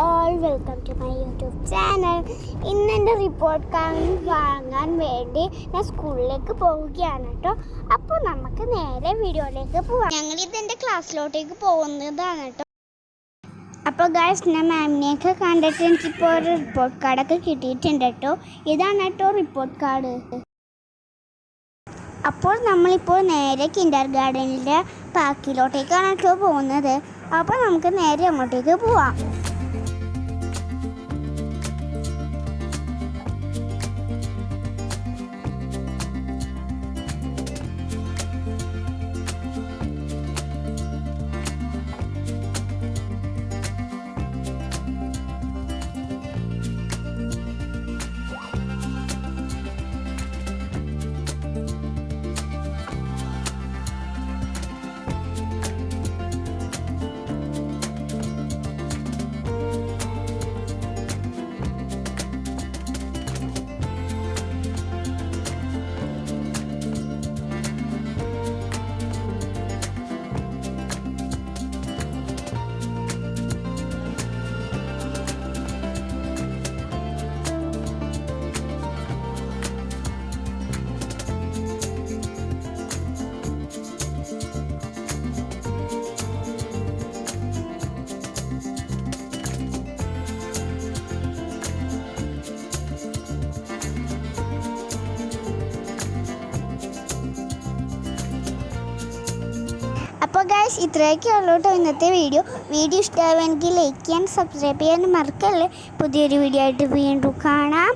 All welcome to my YouTube channel. ഇന്ന് എൻ്റെ report card വാങ്ങാൻ വേണ്ടി ഞാൻ സ്കൂളിലേക്ക് പോവുകയാണ് കേട്ടോ. അപ്പോൾ നമുക്ക് നേരെ വീഡിയോയിലേക്ക് പോവാം. ഞങ്ങളിത് എൻ്റെ ക്ലാസ്സിലോട്ടേക്ക് പോകുന്നതാണ് കേട്ടോ. അപ്പോൾ ഗൈസ്, ഞാൻ മാമിനെയൊക്കെ കണ്ടിട്ട് എനിക്കിപ്പോൾ ഒരു റിപ്പോർട്ട് കാർഡൊക്കെ കിട്ടിയിട്ടുണ്ട് കേട്ടോ. ഇതാണ് കേട്ടോ റിപ്പോർട്ട് കാർഡ്. അപ്പോൾ നമ്മളിപ്പോൾ നേരെ കിൻഡർ ഗാർഡനിലെ പാർക്കിലോട്ടേക്കാണ് കേട്ടോ പോകുന്നത്. അപ്പോൾ നമുക്ക് നേരെ അങ്ങോട്ടേക്ക് പോവാം. അപ്പോൾ ഗൈസ്, ഇത്രയൊക്കെ ഉള്ളൂ കേട്ടോ ഇന്നത്തെ വീഡിയോ ഇഷ്ടമാവുമെങ്കിൽ ലൈക്ക് ചെയ്യാൻ സബ്സ്ക്രൈബ് ചെയ്യാൻ മറക്കല്ലേ. പുതിയൊരു വീഡിയോ ആയിട്ട് വീണ്ടും കാണാം.